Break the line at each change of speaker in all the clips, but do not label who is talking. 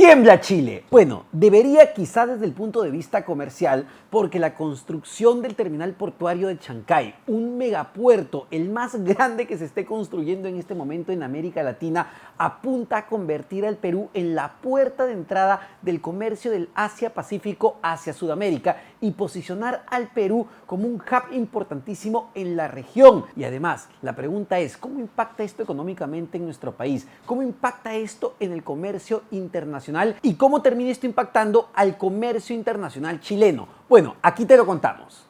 Tiembla Chile. Bueno, debería quizá desde el punto de vista comercial, porque la construcción del terminal portuario de Chancay, un megapuerto, el más grande que se esté construyendo en este momento en América Latina, apunta a convertir al Perú en la puerta de entrada del comercio del Asia-Pacífico hacia Sudamérica y posicionar al Perú como un hub importantísimo en la región. Y además, la pregunta es, ¿cómo impacta esto económicamente en nuestro país? ¿Cómo impacta esto en el comercio internacional? ¿Y cómo termina esto impactando al comercio internacional chileno? Bueno, aquí te lo contamos.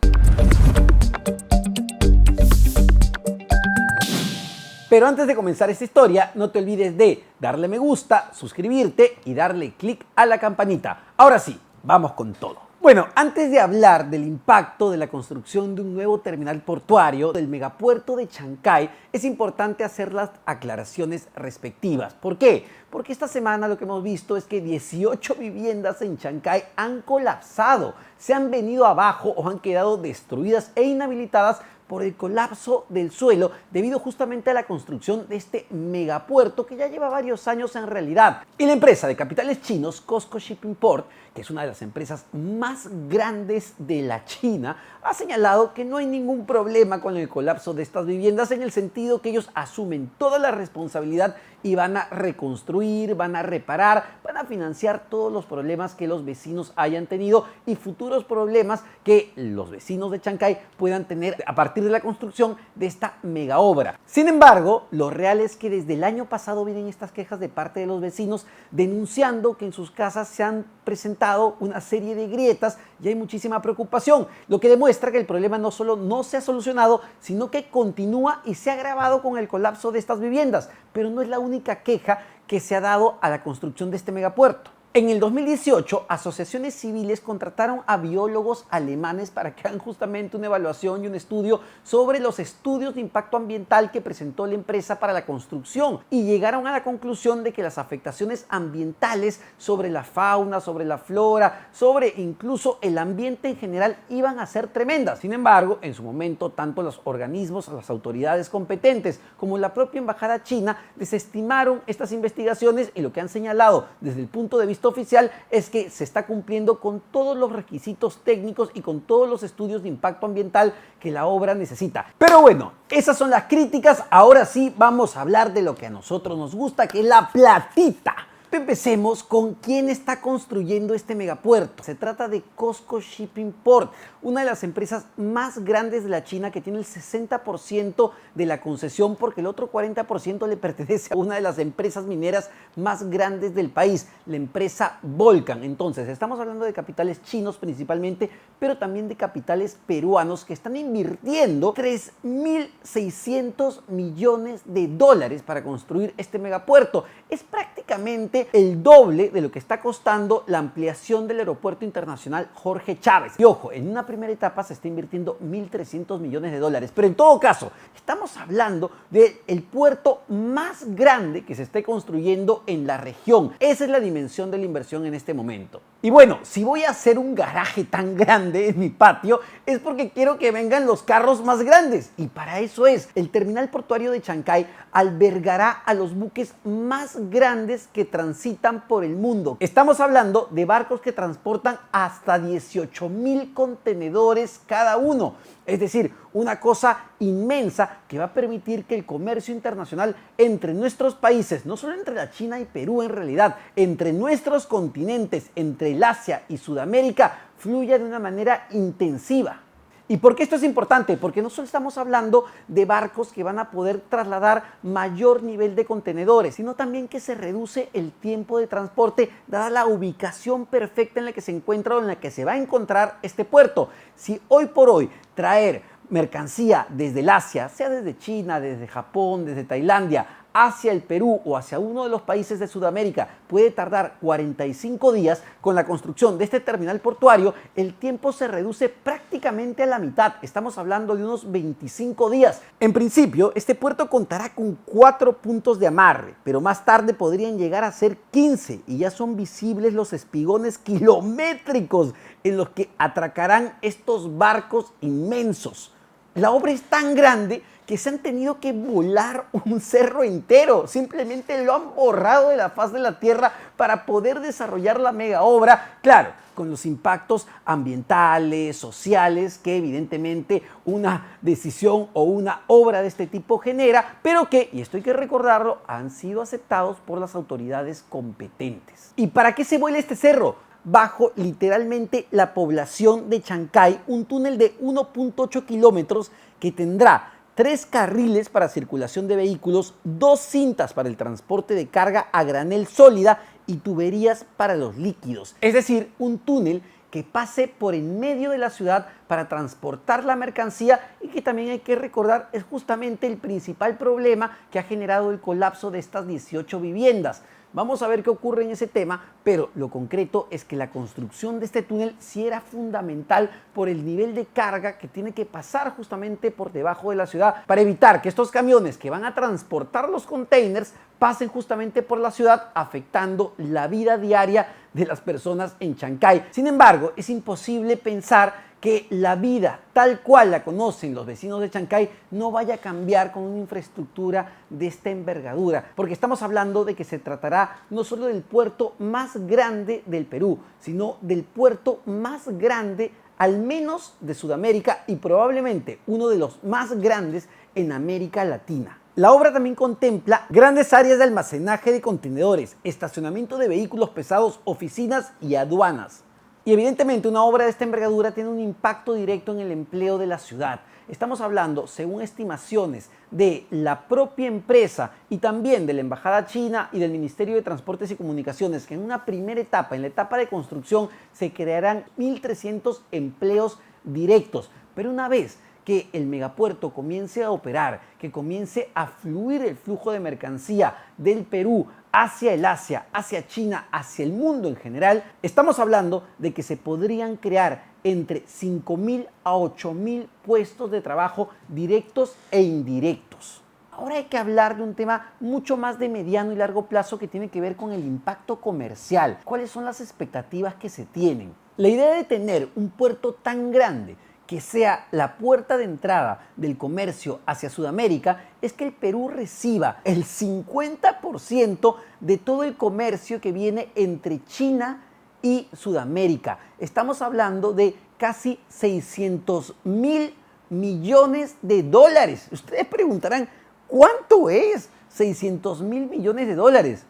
Pero antes de comenzar esta historia, no te olvides de darle me gusta, suscribirte y darle clic a la campanita. Ahora sí, vamos con todo. Bueno, antes de hablar del impacto de la construcción de un nuevo terminal portuario del megapuerto de Chancay, es importante hacer las aclaraciones respectivas. ¿Por qué? Porque esta semana lo que hemos visto es que 18 viviendas en Chancay han colapsado, se han venido abajo o han quedado destruidas e inhabilitadas por el colapso del suelo debido justamente a la construcción de este megapuerto que ya lleva varios años en realidad. Y la empresa de capitales chinos, COSCO Shipping Port, que es una de las empresas más grandes de la China, ha señalado que no hay ningún problema con el colapso de estas viviendas en el sentido que ellos asumen toda la responsabilidad y van a reconstruir, van a reparar, van a financiar todos los problemas que los vecinos hayan tenido y futuros problemas que los vecinos de Chancay puedan tener a partir de la construcción de esta mega obra. Sin embargo, lo real es que desde el año pasado vienen estas quejas de parte de los vecinos denunciando que en sus casas se han presentado una serie de grietas y hay muchísima preocupación, lo que demuestra que el problema no solo no se ha solucionado, sino que continúa y se ha agravado con el colapso de estas viviendas, pero no es la única queja que se ha dado a la construcción de este megapuerto. En el 2018, asociaciones civiles contrataron a biólogos alemanes para que hagan justamente una evaluación y un estudio sobre los estudios de impacto ambiental que presentó la empresa para la construcción y llegaron a la conclusión de que las afectaciones ambientales sobre la fauna, sobre la flora, sobre incluso el ambiente en general iban a ser tremendas. Sin embargo, en su momento, tanto los organismos, las autoridades competentes como la propia embajada china desestimaron estas investigaciones y lo que han señalado desde el punto de vista oficial es que se está cumpliendo con todos los requisitos técnicos y con todos los estudios de impacto ambiental que la obra necesita. Pero bueno, esas son las críticas. Ahora sí vamos a hablar de lo que a nosotros nos gusta, que es la platita. Empecemos con quién está construyendo este megapuerto. Se trata de COSCO Shipping Port, una de las empresas más grandes de la China que tiene el 60% de la concesión porque el otro 40% le pertenece a una de las empresas mineras más grandes del país, la empresa Volcan. Entonces, estamos hablando de capitales chinos principalmente, pero también de capitales peruanos que están invirtiendo 3.600 millones de dólares para construir este megapuerto. Es prácticamente el doble de lo que está costando la ampliación del aeropuerto internacional Jorge Chávez. Y ojo, en una primera etapa se está invirtiendo 1.300 millones de dólares. Pero en todo caso, estamos hablando del puerto más grande que se esté construyendo en la región. Esa es la dimensión de la inversión en este momento. Y bueno, si voy a hacer un garaje tan grande en mi patio, es porque quiero que vengan los carros más grandes. Y para eso es, el terminal portuario de Chancay albergará a los buques más grandes que transitan por el mundo. Estamos hablando de barcos que transportan hasta 18,000 contenedores cada uno. Es decir, una cosa inmensa que va a permitir que el comercio internacional entre nuestros países, no solo entre la China y Perú en realidad, entre nuestros continentes, entre el Asia y Sudamérica, fluya de una manera intensiva. ¿Y por qué esto es importante? Porque no solo estamos hablando de barcos que van a poder trasladar mayor nivel de contenedores, sino también que se reduce el tiempo de transporte dada la ubicación perfecta en la que se encuentra o en la que se va a encontrar este puerto. Si hoy por hoy traer mercancía desde el Asia, sea desde China, desde Japón, desde Tailandia, hacia el Perú o hacia uno de los países de Sudamérica puede tardar 45 días, con la construcción de este terminal portuario, el tiempo se reduce prácticamente a la mitad. Estamos hablando de unos 25 días. En principio, este puerto contará con 4 puntos de amarre, pero más tarde podrían llegar a ser 15 y ya son visibles los espigones kilométricos en los que atracarán estos barcos inmensos. La obra es tan grande que se han tenido que volar un cerro entero. Simplemente lo han borrado de la faz de la tierra para poder desarrollar la mega obra. Claro, con los impactos ambientales, sociales, que evidentemente una decisión o una obra de este tipo genera, pero que, y esto hay que recordarlo, han sido aceptados por las autoridades competentes. ¿Y para qué se vuela este cerro? Bajo literalmente la población de Chancay, un túnel de 1.8 kilómetros que tendrá 3 carriles para circulación de vehículos, 2 cintas para el transporte de carga a granel sólida y tuberías para los líquidos. Es decir, un túnel que pase por en medio de la ciudad para transportar la mercancía y que también hay que recordar es justamente el principal problema que ha generado el colapso de estas 18 viviendas. Vamos a ver qué ocurre en ese tema, pero lo concreto es que la construcción de este túnel sí era fundamental por el nivel de carga que tiene que pasar justamente por debajo de la ciudad para evitar que estos camiones que van a transportar los containers pasen justamente por la ciudad, afectando la vida diaria de las personas en Chancay. Sin embargo, es imposible pensar que la vida tal cual la conocen los vecinos de Chancay no vaya a cambiar con una infraestructura de esta envergadura, porque estamos hablando de que se tratará no solo del puerto más grande del Perú, sino del puerto más grande al menos de Sudamérica y probablemente uno de los más grandes en América Latina. La obra también contempla grandes áreas de almacenaje de contenedores, estacionamiento de vehículos pesados, oficinas y aduanas. Y evidentemente una obra de esta envergadura tiene un impacto directo en el empleo de la ciudad. Estamos hablando, según estimaciones de la propia empresa y también de la Embajada China y del Ministerio de Transportes y Comunicaciones, que en una primera etapa, en la etapa de construcción, se crearán 1.300 empleos directos. Pero una vez que el megapuerto comience a operar, que comience a fluir el flujo de mercancía del Perú hacia el Asia, hacia China, hacia el mundo en general, estamos hablando de que se podrían crear entre 5.000 a 8.000 puestos de trabajo directos e indirectos. Ahora hay que hablar de un tema mucho más de mediano y largo plazo que tiene que ver con el impacto comercial. ¿Cuáles son las expectativas que se tienen? La idea de tener un puerto tan grande que sea la puerta de entrada del comercio hacia Sudamérica es que el Perú reciba el 50% de todo el comercio que viene entre China y Sudamérica. Estamos hablando de casi 600.000 millones de dólares. Ustedes preguntarán, ¿cuánto es 600.000 millones de dólares?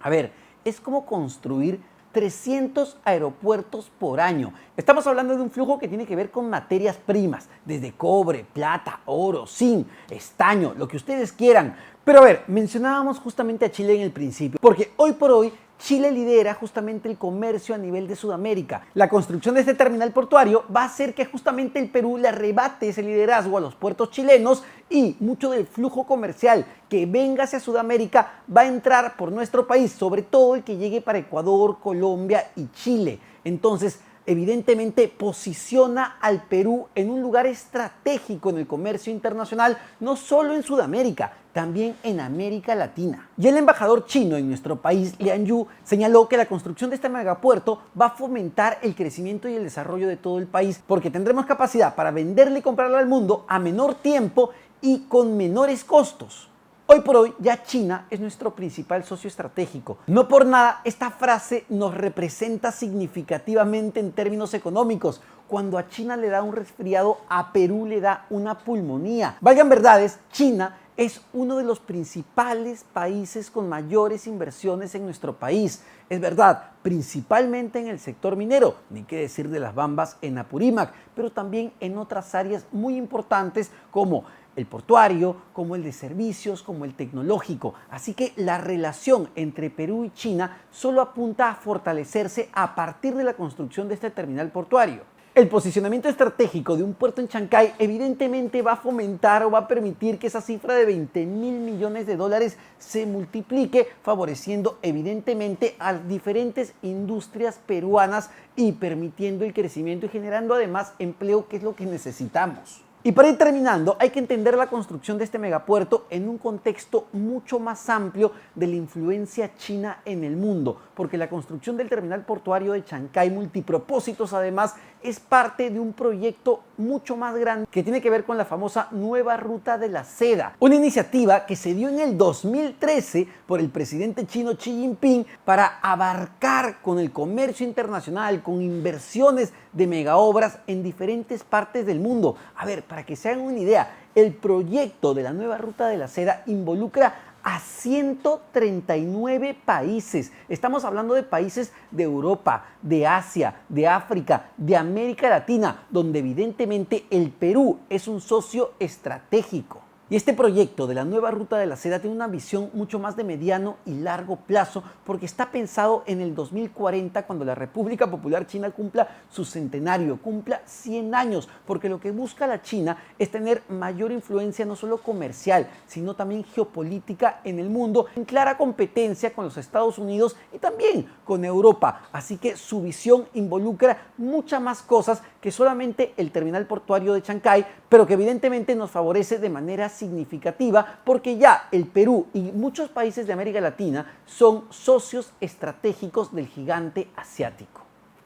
A ver, es como construir 300 aeropuertos por año. Estamos hablando de un flujo que tiene que ver con materias primas, desde cobre, plata, oro, zinc, estaño, lo que ustedes quieran. Pero a ver, mencionábamos justamente a Chile en el principio, porque hoy por hoy Chile lidera justamente el comercio a nivel de Sudamérica. La construcción de este terminal portuario va a hacer que justamente el Perú le arrebate ese liderazgo a los puertos chilenos y mucho del flujo comercial que venga hacia Sudamérica va a entrar por nuestro país, sobre todo el que llegue para Ecuador, Colombia y Chile. Entonces, evidentemente posiciona al Perú en un lugar estratégico en el comercio internacional, no solo en Sudamérica, también en América Latina. Y el embajador chino en nuestro país, Lian Yu, señaló que la construcción de este megapuerto va a fomentar el crecimiento y el desarrollo de todo el país, porque tendremos capacidad para venderle y comprarlo al mundo a menor tiempo y con menores costos. Hoy por hoy ya China es nuestro principal socio estratégico. No por nada esta frase nos representa significativamente en términos económicos. Cuando a China le da un resfriado, a Perú le da una pulmonía. Valgan verdades, China es uno de los principales países con mayores inversiones en nuestro país. Es verdad, principalmente en el sector minero, ni qué decir de las bambas en Apurímac, pero también en otras áreas muy importantes como el portuario, como el de servicios, como el tecnológico. Así que la relación entre Perú y China solo apunta a fortalecerse a partir de la construcción de este terminal portuario. El posicionamiento estratégico de un puerto en Chancay evidentemente va a fomentar o va a permitir que esa cifra de 20.000 millones de dólares se multiplique, favoreciendo evidentemente a diferentes industrias peruanas y permitiendo el crecimiento y generando además empleo, que es lo que necesitamos. Y para ir terminando, hay que entender la construcción de este megapuerto en un contexto mucho más amplio de la influencia china en el mundo, porque la construcción del terminal portuario de Chancay multipropósitos además es parte de un proyecto mucho más grande que tiene que ver con la famosa Nueva Ruta de la Seda, una iniciativa que se dio en el 2013 por el presidente chino Xi Jinping para abarcar con el comercio internacional, con inversiones de megaobras en diferentes partes del mundo. A ver, para que se hagan una idea, el proyecto de la Nueva Ruta de la Seda involucra a 139 países. Estamos hablando de países de Europa, de Asia, de África, de América Latina, donde evidentemente el Perú es un socio estratégico. Y este proyecto de la Nueva Ruta de la Seda tiene una visión mucho más de mediano y largo plazo porque está pensado en el 2040 cuando la República Popular China cumpla su centenario, cumpla 100 años, porque lo que busca la China es tener mayor influencia no solo comercial, sino también geopolítica en el mundo, en clara competencia con los Estados Unidos y también con Europa. Así que su visión involucra muchas más cosas que solamente el terminal portuario de Chancay, pero que evidentemente nos favorece de manera significativa porque ya el Perú y muchos países de América Latina son socios estratégicos del gigante asiático.